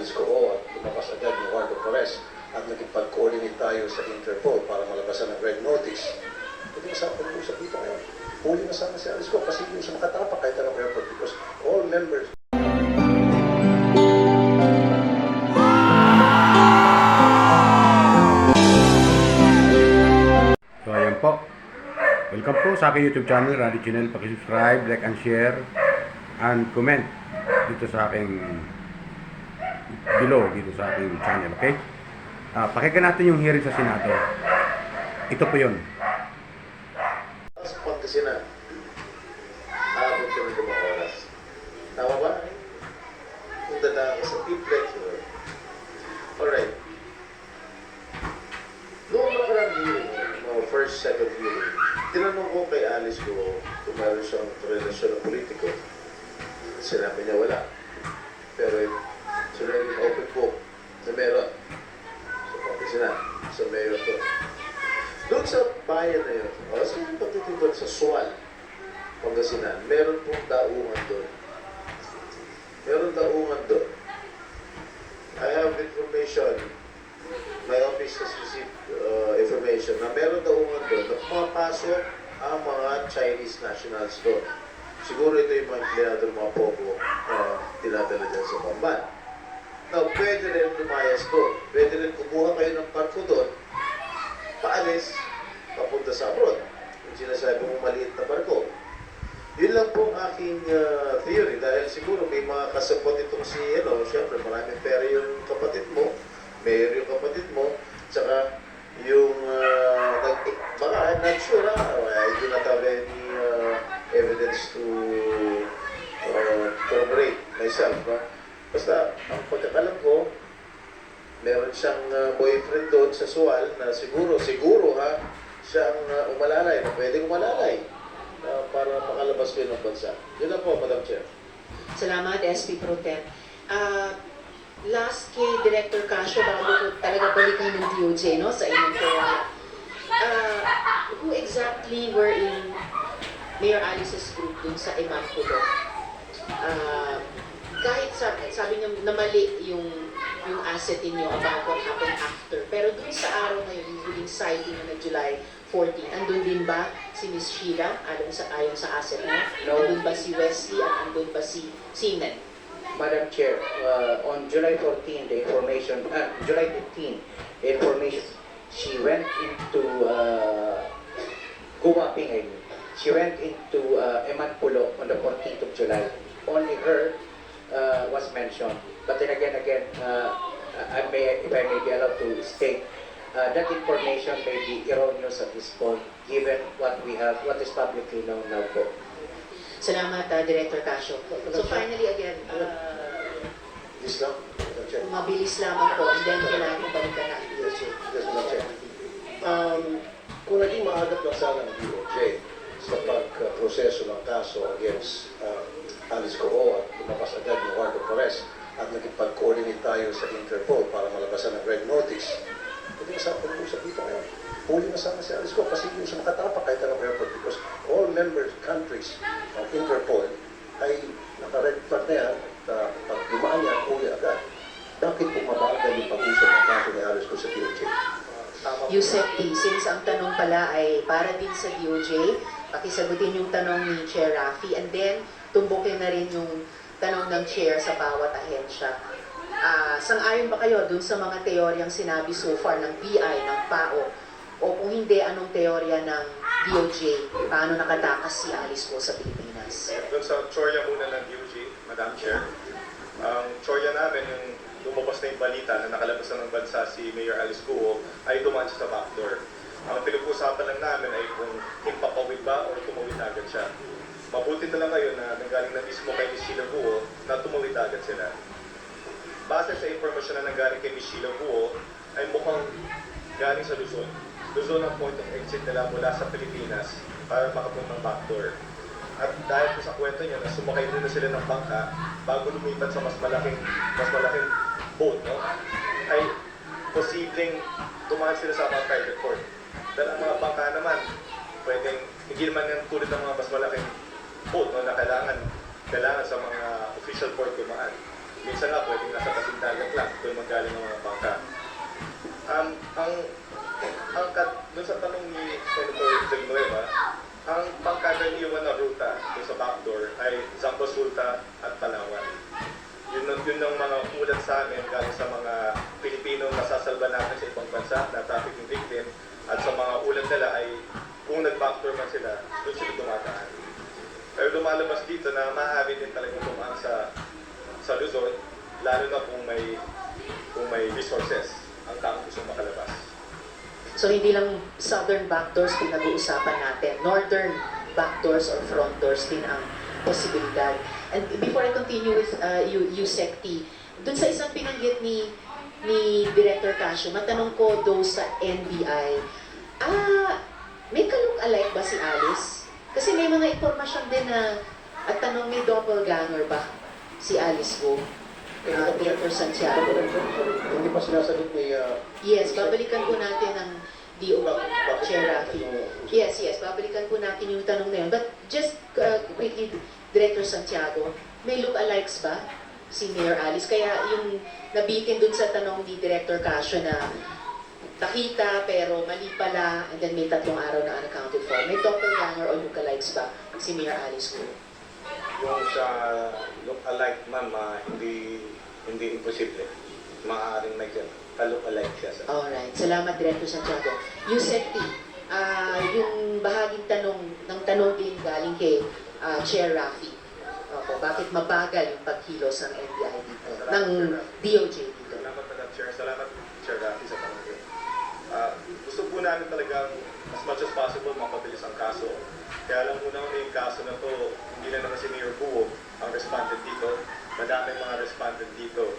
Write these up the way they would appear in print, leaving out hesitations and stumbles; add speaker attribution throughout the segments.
Speaker 1: Alice Goo at lumabas agad yung warrant of arrest at nakipag-coordinate tayo sa Interpol para malabasan ng red notice. Hindi na sa pag-usap dito ngayon. Huli na sana si Alice Goo kasi hindi siya makatapak kahit anong airport because all members.
Speaker 2: So ayan po. Welcome po sa aking YouTube channel, Radio Channel. Paki-subscribe, like and share, and comment dito sa aking below, dito sa aking channel, okay? Pakinggan natin yung hearing sa Senado. Ito po yun.
Speaker 1: Sa Pangasinan, aabot kami ng mga oras. Tama ba? Punta na ako sa P-Flex. Alright. Noong nakarang hearing, first, second hearing, tinanong ko kay Alice Goo kung meron siyang relasyon na politiko. Sinabi niya wala. Pero sila yung open book na meron. So, Pangasinan, sa mayor to. Doon sa bayan na yun, sa pagtitipon sa Sual, Pangasinan, meron pong daungan doon. Meron daungan doon. I have information. My office has received information na meron daungan doon na pumapasok ang mga Chinese nationals doon. Siguro ito yung mga empleyado ng mga pogo tinadala dyan sa Pamban. Now, pwede rin lumayas doon. Pwede rin kumuha kayo ng barko doon, paalis, papunta sa abroad. Yung sinasabi mong maliit na barko. Yun lang po ang aking theory dahil siguro may mga kasabot itong si, siyempre maraming pera yung kapatid mo, mayor yung kapatid mo, tsaka yung, baka I'm not sure I do not have any evidence to corroborate myself. Basta, ang pagkakalam ko, meron siyang boyfriend doon sa Sual na siguro siyang umalalay, na pwedeng umalalay para makalabas kayo ng bansa. Yun lang po, Madam Chair.
Speaker 3: Salamat, SP Pro Tem. Last kay Director Casio, bago ko talaga balikan ng DOJ, sa inyong kaya. Who exactly were in Mayor Alice's group dun sa Imanpulo? Kahit sabi niya na mali yung asset niyo about what happened after. Pero dun sa araw na yun, yung huling sighting na July 14, andun din ba si Ms. Sheila ayon sa asset niya?
Speaker 4: No.
Speaker 3: Andun ba si Wesley at andun ba si Seaman?
Speaker 4: Madam Chair, on July 14, the information, July 15, the information, she went into Gumaping, I mean. She went into Emanpulo on the 14th of July. Only her was mentioned. But then again, if I may be allowed to state, that information may be erroneous at this point, given what we have, what is publicly known now po.
Speaker 3: Salamat, Director Casio. So finally again,
Speaker 1: This lang, Madam Chair.
Speaker 3: mabilis lamang po, and then kailangan ko balikan na ang DOJ.
Speaker 1: Yes, Madam Chair. Kung naging maagap lang sana ng DOJ sa pagproseso ng kaso against Alice Goo at lumabas agad yung warrant of arrest at nakipag-coordinate tayo sa Interpol para malabasan ng red notice, hindi na sa pag-usap dito ngayon. Huli na sana si Alice Goo kasi hindi siya makatapak kahit anong airport because all member countries ng Interpol ay naka-red flag na yan at pag dumaan yan, huli agad. Bakit po mabagal yung pag-usap ng kaso ni Alice Goo sa DOJ?
Speaker 3: Yusef P., since ang tanong pala ay para din sa DOJ, pakisagutin yung tanong ni Chair Rafi and then tumbukin na rin yung tanong ng Chair sa bawat ahensya. Sang-ayon ba kayo dun sa mga teoryang sinabi so far ng BI, ng PAO? O kung hindi, anong teorya ng DOJ? Paano nakatakas si Alice Goo sa Pilipinas?
Speaker 5: Doon sa Chorya muna ng DOJ, Madam Chair. Ang Chorya namin, yung lumabas na yung balita na nakalabas na ng bansa si Mayor Alice Goo, ay dumaan siya sa backdoor. Ang pinag-uusapan lang namin ay kung himpapawid ba o tumawid agad siya. Mabuti na lang ngayon na nanggaling na mismo kay Ms. Sheila Goo na tumawid agad sila. Base sa informasyon na nanggaling kay Ms. Sheila Goo, ay mukhang galing sa Luzon. Luzon ang point of exit nila mula sa Pilipinas para makapuntang backdoor. At dahil po sa kwento niya na sumakay rin na sila ng bangka bago lumipat sa mas malaking boat, ay posibleng tumahan sila sa mga private port. Dahil ang mga bangka naman, pwedeng, hindi naman yan tulad ng mga mas malaking boat na kailangan sa mga official port tumaan. Minsan nga pwedeng nasa dagat lang, doon magaling ang mga bangka. Doon sa tanong ni Senator Villanueva, ang pangkaraniwan na ruta doon sa backdoor ay Zambos Sulta at Palawan. Yun ang mga ulat sa amin galing sa mga Pilipino na sasalba natin sa ibang bansa na trafficking victim, at sa mga ulat nila ay kung nag-backdoor man sila, doon sila dumataan. Pero lumalabas dito na maaari din talaga dumaan sa Luzon, lalo na kung may resources ang taong gusto makalabas.
Speaker 3: So hindi lang southern backdoors pinag-uusapan natin, northern backdoors or front doors din ang posibilidad. And before I continue with USEC T, dun sa isang pinanggit ni Director Casio, matanong ko do sa NBI, may ka-look-alike ba si Alice? Kasi may mga impormasyon din na, at tanong, may doppelganger ba si Alice Go? Director Santiago.
Speaker 1: Hindi pa sinasagot ni...
Speaker 3: Yes, babalikan po natin ang DO Chair Rafi. Yes, babalikan po natin yung tanong na yun. But just quickly, Director Santiago, may look-alikes ba si Mayor Alice? Kaya yung nabitin dun sa tanong ni Director Casio na nakita pero mali pala, and then may 3 araw na unaccounted for. May doppelganger o look-alikes ba si Mayor Alice ko?
Speaker 6: Yung sa look-alike, ma'am, hindi imposible. Maaaring may ka-look-alike siya sa...
Speaker 3: Alright, salamat Director Santiago. Yusef T, yung bahaging tanong din galing kay Chair Rafi. Opo, bakit mabagal yung pagkilos ng NBI dito, ng DOJ dito?
Speaker 5: Salamat, Madam Chair. Salamat, Chair Rafi, sa tanong yun. Gusto po namin talagang as much as possible mapabilis ang kaso. Kaya lang muna yung kaso na to, hindi na naman si Mayor Buo ang respondent dito. Madaming mga respondent dito.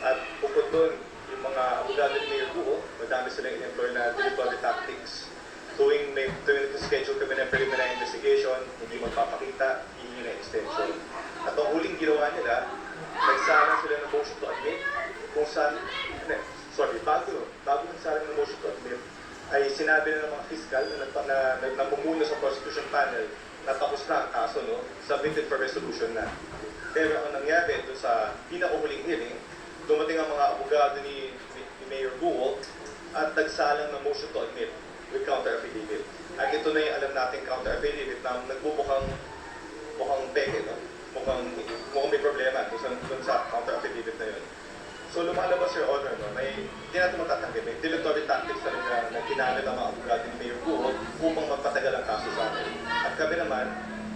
Speaker 5: At bukod doon, yung mga abogado ni Mayor Buo, madami silang in-employ na dilatory tactics. Tuwing schedule kami ng preliminary investigation, hindi magpapakita, hihingi na extension. At ang huling ginawa nila, nagsalang sila ng motion to admit kung saan, bago nagsalang ng motion to admit, ay sinabi na ng mga fiscal na namumuno sa prosecution panel na tapos na ang kaso, no? Submitted for resolution na. Pero ang nangyari doon sa pinakahuling hearing, dumating ang mga abogado ni Mayor Buo at nagsalang ng motion to admit with counter-affidavit. At ito na yung alam natin counter-affidavit na mukhang peke, no? Mukhang may problema doon sa counter-affidavit na yun. So lumalabas, Your Honor, no? Hindi natin matatanggi, may dilatory tactics talaga na ginamit ang mga abogado ni Mayor Buo upang magpatagal ang kaso sa amin. At kami naman,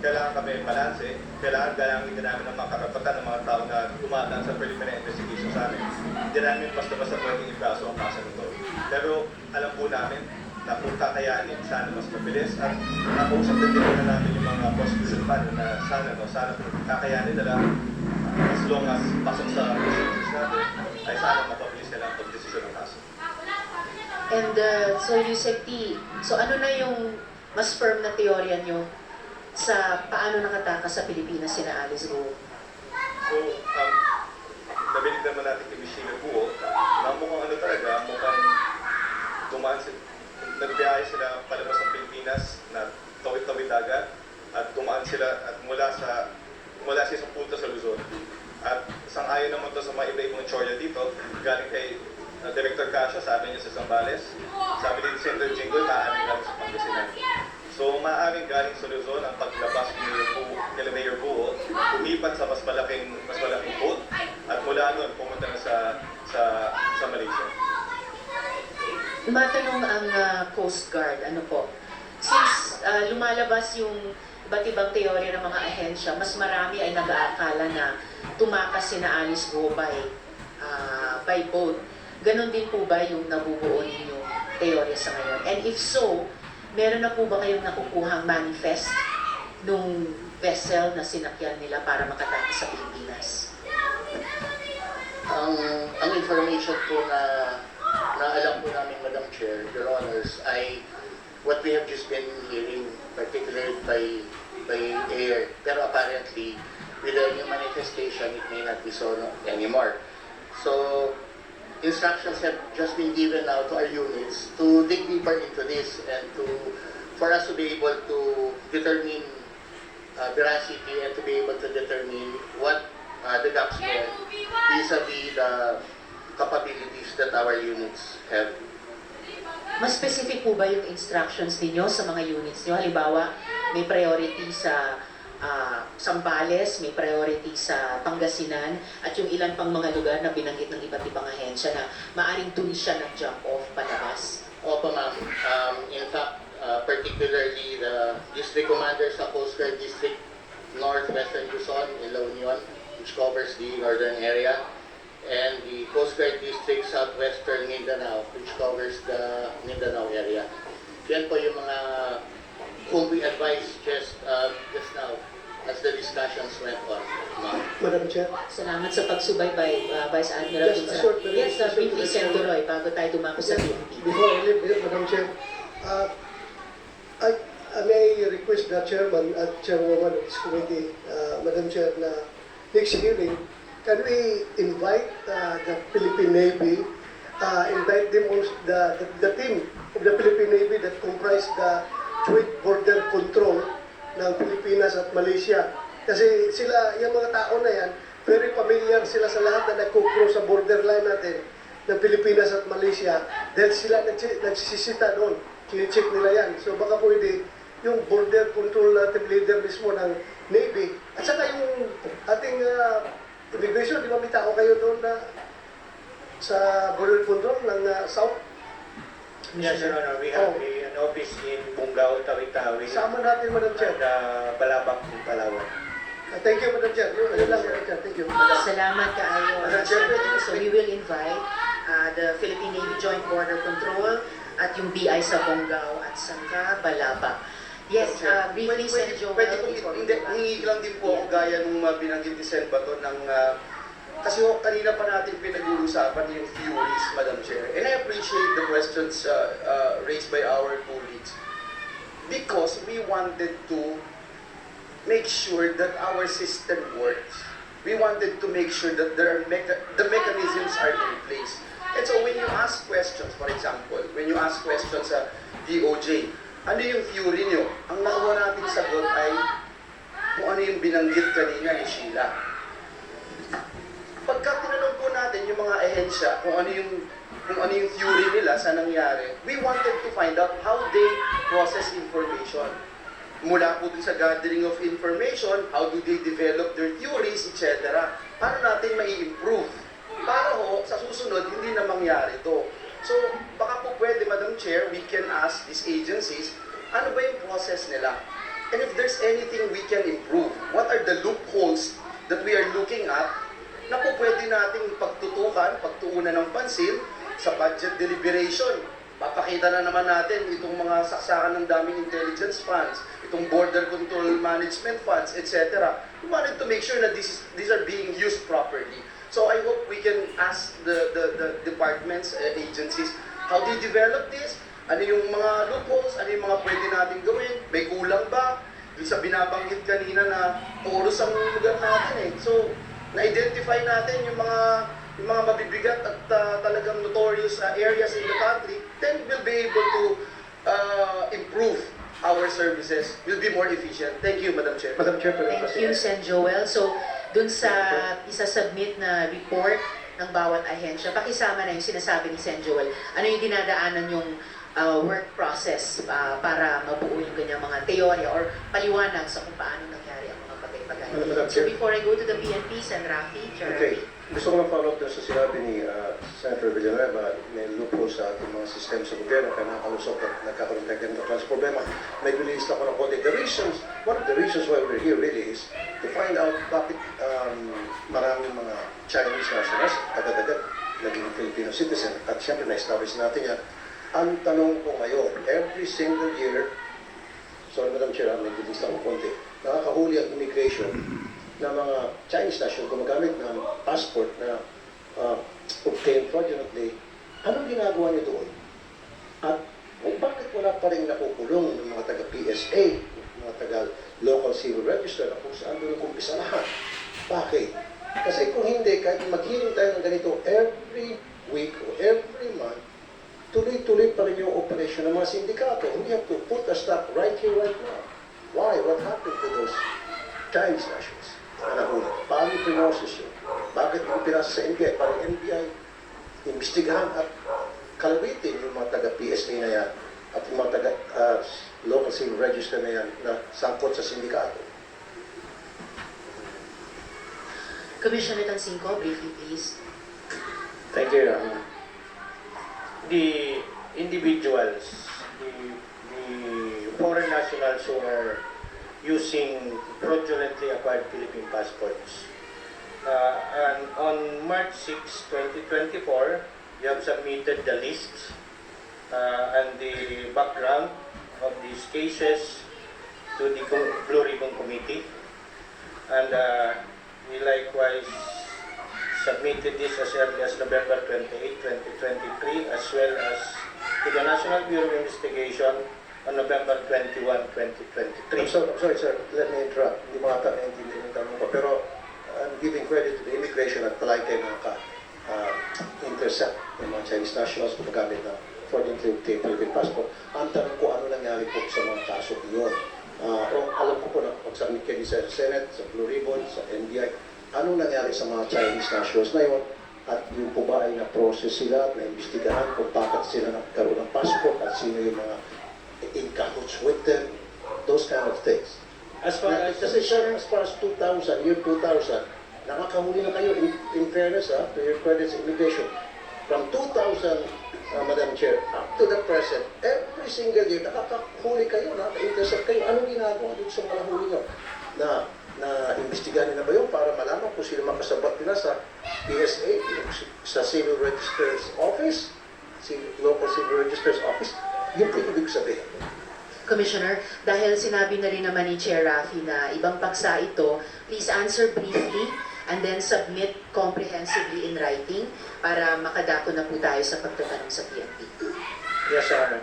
Speaker 5: kailangan kami balanse, kailangan galangin din namin ang mga karapatan ng mga tao na dumadaan sa preliminary investigation sa amin. Hindi namin basta-basta pwedeng ipraso ang kaso nito. Pero alam po namin na kung kakayanin, sana mas mabilis, at nakausap din na namin yung mga prosecution panel na sana kung kakayanin nila as long as pasok sa procedures natin, ay sana mapabilis nila ang pag-desisyon ng kaso.
Speaker 3: And so Yusef T, so ano na yung mas firm na teorya nyo sa paano nakatakas sa Pilipinas sina Alice Go?
Speaker 5: So, nabilig naman natin kay Michelle Buo na mukhang nagbiyahe sila palabas ng Pilipinas na tawid-tawid dagat at dumaan sila at mula sa isang punto sa Luzon. At sang-ayon naman to sa mga iba-ibang tsorya dito, galing kay Director Casio, sabi niya sa Zambales, sabi din si Senator Jinggoy, maaaring galing sa Pangasinan. So maaaring galing sa Luzon ang paglabas ni Mayor Buo, umipat sa mas malaking boat at mula nun pumunta na sa Malaysia.
Speaker 3: Matanong ang Coast Guard, ano po? Since lumalabas yung iba't ibang teorya ng mga ahensya, mas marami ay nag-aakala na tumakas sina Alice Go by boat. Ganon din po ba yung nabubuo ninyong teorya sa ngayon? And if so, meron na po ba kayong nakukuhang manifest nung vessel na sinakyan nila para makatakas sa Pilipinas?
Speaker 7: Ang information po na alam po namin, Madam Chair, Your Honors, ay what we have just been hearing, particularly by air. Pero apparently, with the new manifestation, it may not be so anymore. So, instructions have just been given now to our units to dig deeper into this and for us to be able to determine veracity and to be able to determine what the gaps there vis-a-vis the capabilities that our units have.
Speaker 3: Mas specific po ba yung instructions ninyo sa mga units nyo? Halimbawa, may priority sa Sambales, may priority sa Pangasinan, at yung ilan pang mga lugar na binanggit ng iba't ibang ahensya na maaring dun siya nag-jump off palabas.
Speaker 7: Opo, ma'am. In fact, particularly the district commander sa Coast Guard District Northwestern Luzon in La Union, which covers the northern area, and the Coast Guard District Southwestern Mindanao, which covers the Mindanao area. Yan po yung mga whom we advised just now as the discussions went on, ma'am.
Speaker 8: Madam Chair,
Speaker 3: Salamat sa pagsubaybay, Vice Admiral.
Speaker 8: Just a
Speaker 3: Dutsa.
Speaker 8: short
Speaker 3: Yes, briefly,
Speaker 8: clarification.
Speaker 3: Sen. Duroy, bago tayo dumako sa PNP.
Speaker 8: before I leave here, Madam Chair, I may request the chairman at chairwoman of this committee, Madam Chair, na next hearing, can we invite the Philippine Navy, invite them also, the team of the Philippine Navy that comprise the joint border control ng Pilipinas at Malaysia. Kasi sila, yung mga tao na yan, very familiar sila sa lahat na nagkukross sa borderline natin ng Pilipinas at Malaysia dahil sila nagsisita doon. Kine-check nila yan. So baka pwede yung border control team leader mismo ng Navy at saka yung ating immigration, di ba may tao kayo doon na sa border control ng South?
Speaker 6: Yes, Your Honor, we have an office in Bungao, Tawi-Tawi,
Speaker 8: Sama natin, Madam Chair.
Speaker 6: and Balabac, in Palawan.
Speaker 8: Thank you, Madam Chair. Yun lang, Madam Chair. Thank you.
Speaker 3: Salamat kaayo.
Speaker 8: Madam Chair,
Speaker 3: So we will invite the Philippine Navy Joint Border Control at yung BI sa Bongao at Sangka, Balaba. Yes, briefly, Sen. Joel.
Speaker 9: Pwede kong
Speaker 3: before we
Speaker 9: hindi,
Speaker 3: go back.
Speaker 9: hingi lang din po ako gaya nung binanggit ni Sen Bato ng kasi kanina pa natin pinag-uusapan yung theories, Madam Chair. And I appreciate the questions raised by our colleagues because we wanted to make sure that our system works. We wanted to make sure that there are the mechanisms are in place. And so when you ask questions, for example, when you ask questions sa DOJ, ano yung theory nyo? Ang nakuha natin sagot ay kung ano yung binanggit kanina ni Sheila. Pagka tinanong po natin yung mga ahensya kung ano yung theory nila sa nangyari, we wanted to find out how they process information. Mula po dun sa gathering of information, how do they develop their theories, etc. Paano natin mai-improve? Para ho, sa susunod, hindi na mangyari to. So, baka po pwede, Madam Chair, we can ask these agencies, ano ba yung process nila? And if there's anything we can improve, what are the loopholes that we are looking at na po pwede nating pagtutukan, pagtuunan ng pansin sa budget deliberation. Papakita na naman natin itong mga saksakan ng daming intelligence funds, itong border control management funds, etc. We wanted to make sure that these are being used properly. So I hope we can ask the departments, agencies, how do you develop this? Ano yung mga loopholes? Ano yung mga pwede natin gawin? May kulang ba? Yung sa binabanggit kanina na oros ang lugar natin eh. So, na-identify natin yung mga mabibigat at talagang notorious areas in the country, then we'll be able to improve our services. We'll be more efficient. Thank you, Madam Chair.
Speaker 8: Madam Chair,
Speaker 3: Thank you, Sen. Joel. So, dun sa isa-submit na report ng bawat ahensya, pakisama na yung sinasabi ni Sen. Joel. Ano yung dinadaanan yung work process para mabuo yung ganyang mga teorya or paliwanag sa kung paano nangyari ang mga bagay-bagay.
Speaker 8: Madam
Speaker 3: So,
Speaker 8: Chair.
Speaker 3: before I go to the PNP, Sen. Rafi, Chair
Speaker 10: Okay.
Speaker 3: Rafi.
Speaker 10: Gusto ko ma-follow up doon sa sinabi ni Senator Villanueva, may loophole sa ating mga sistema sa gobyerno kaya nakakalusok at nagkakaroon tayo ganito klase problema. May release ako ng konti. One of the reasons why we're here really is to find out bakit maraming mga Chinese nationals agad-agad naging Filipino citizen. At siyempre na-establish natin yan. Ang tanong ko ngayon, every single year, sorry Madam Chair, may release ako konti, nakakahuli ang immigration na mga Chinese national gumagamit ng passport na obtained fraudulently, anong ginagawa niyo doon? At bakit wala pa rin nakukulong ng mga taga-PSA, mga taga-local civil register na kung saan doon kumpisa lahat? Bakit? Kasi kung hindi, kahit mag-hearing tayo ng ganito every week o every month, tuloy-tuloy pa rin yung operation ng mga sindikato. We have to put a stop right here, right now. Why? What happened to those Chinese nationals? na nahuli. Paano yung pinoses yun? Bakit yung pinasa sa NBI? Para yung NBI imbestigahan at kalawitin yung mga taga-PSA na yan at yung mga taga-local civil register na yan na sangkot sa sindikato.
Speaker 3: Commissioner Tansinco, briefly please.
Speaker 6: Thank you, Your Honor. The individuals, the foreign nationals who are using fraudulently acquired Philippine passports. And on March 6, 2024, you have submitted the list and the background of these cases to the Blue Ribbon Committee. And we likewise submitted this as early as November 28, 2023, as well as to the National Bureau of Investigation on November 21, 2023.
Speaker 10: I'm sorry, sir. Let me interrupt. Hindi mo ata naintindihan yung tanong ko. Pero I'm giving credit to the immigration at palagi kayo intercept yung mga Chinese nationals kung magamit ng fraudulently obtained Philippine passport. Ang tanong ko, ano nangyari po sa mga kaso iyon? Alam ko po na pag-submit kayo sa Senate, sa Blue Ribbon, sa NBI, anong nangyari sa mga Chinese nationals na yun? At yung po ba ay na-process sila, na-imbestigahan kung bakit sila nagkaroon ng passport at sino yung mga in cahoots with them, those kind of things.
Speaker 6: As far as
Speaker 10: Kasi sir, as far as 2000, year 2000, nakakahuli na kayo in fairness to your credits immigration. From 2000, Madam Chair, up to the present, every single year, nakakahuli kayo, nakaka-intercept kayo. Anong ginagawa dito sa mga huli nyo? Na-imbestigahan na ba yun para malaman kung sino makasabat nila sa PSA, sa Civil Register's Office, Local Civil Register's Office? Yun po yung ibig sabihin.
Speaker 3: Commissioner, dahil sinabi na rin naman ni Chair Rafi na ibang paksa ito, please answer briefly and then submit comprehensively in writing para makadako na po tayo sa pagtatanong sa PNP.
Speaker 6: Yes, Your Honor.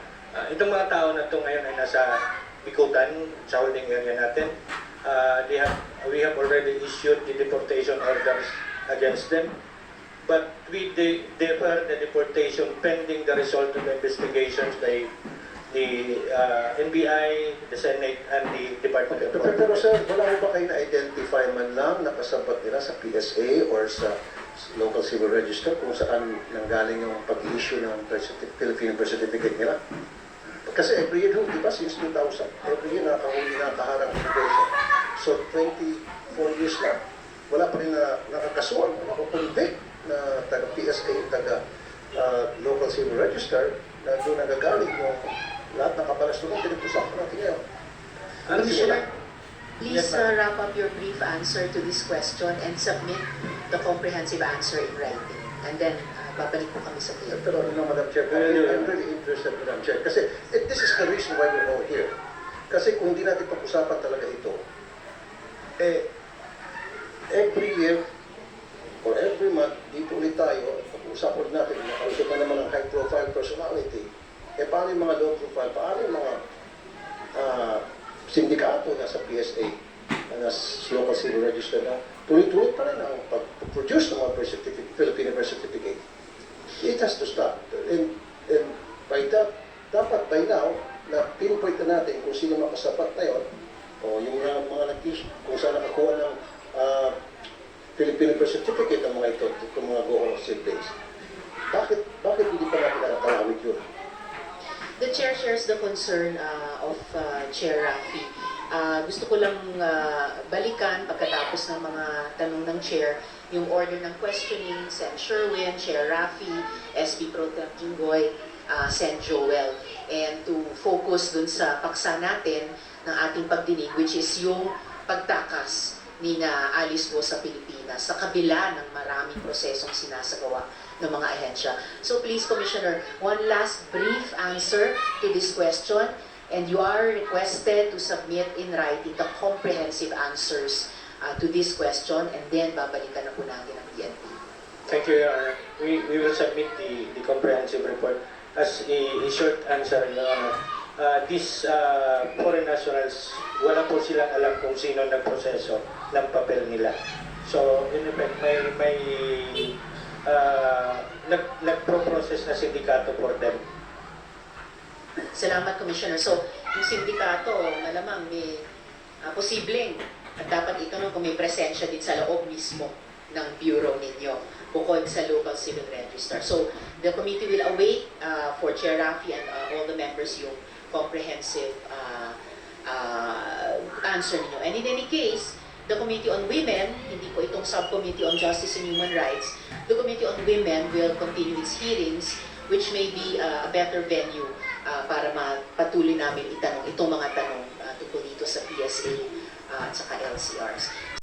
Speaker 6: Itong mga tao na ito ngayon ay nasa Bikutan, sa holding area natin. We have already issued the deportation orders against them. But we defer the deportation pending the result of the investigations by the NBI, the Senate, and the Department of
Speaker 10: Pero sir, wala mo ba kayo na-identify man lang nakasabat nila sa PSA or sa Local Civil Register kung saan nanggaling yung pag-issue ng Philippine birth certificate nila? Kasi every year, di ba, since 2000, every year nakakahuli na kaharang immigration. So 24 years na, wala pa rin na nakakasuhan, nakakonvict na taga-PSA, taga-Local Civil Register na doon nagagaling yung lahat ng kabalas doon, pinag-usapan natin ngayon.
Speaker 3: Commissioner, please wrap up your brief answer to this question and submit the comprehensive answer in writing. And then, babalik po kami sa PNP.
Speaker 10: Pero Madam Chair, I'm really interested, Madam Chair, kasi this is the reason why we're all here. Kasi kung di natin pag-usapan talaga ito, every year or every month, dito ulit tayo, pag-usapan natin, makausap na naman ng high-profile personality, paano yung mga low-profile, paano yung mga sindikato na sa PSA, na Local Civil Register na tuloy-tuloy pa rin ang pag-produce ng mga Philippine birth certificate. It has to stop. And by that, dapat by now, na pinpoint na natin kung sino makasapat na yun, o yung mga kung saan nakakuha ng Philippine birth certificate ang mga ito, itong mga go-home days. Bakit hindi pa natin nakakalawit yun?
Speaker 3: The Chair shares the concern of Chair Rafi. Gusto ko lang balikan pagkatapos ng mga tanong ng Chair, yung order ng questioning, Sen. Sherwin, Chair Rafi, SB Pro Tem Jinggoy, Sen. Joel, and to focus dun sa paksa natin ng ating pagdinig, which is yung pagtakas ni na Alice Go sa Pilipinas sa kabila ng maraming prosesong sinasagawa ng mga ahensya. So please, Commissioner, one last brief answer to this question, and you are requested to submit in writing the comprehensive answers to this question, and then babalikan na po natin ang PNP.
Speaker 6: Thank you, Your Honor. We will submit the comprehensive report. As a short answer, Your Honor, these foreign nationals, wala po silang alam kung sino nagproseso ng papel nila. So, in effect, may nagpro-process na sindikato for them.
Speaker 3: Salamat, Commissioner. So, yung sindikato, malamang may posibleng At dapat itanong kung may presensya din sa loob mismo ng bureau ninyo bukod sa local civil register. So, the committee will await for Chair Rafi and all the members yung comprehensive answer ninyo. And in any case, the Committee on Women, hindi po itong Subcommittee on Justice and Human Rights, the Committee on Women will continue its hearings, which may be a better venue para patuloy namin itanong itong mga tanong tungkol dito sa PSA at saka LCRs.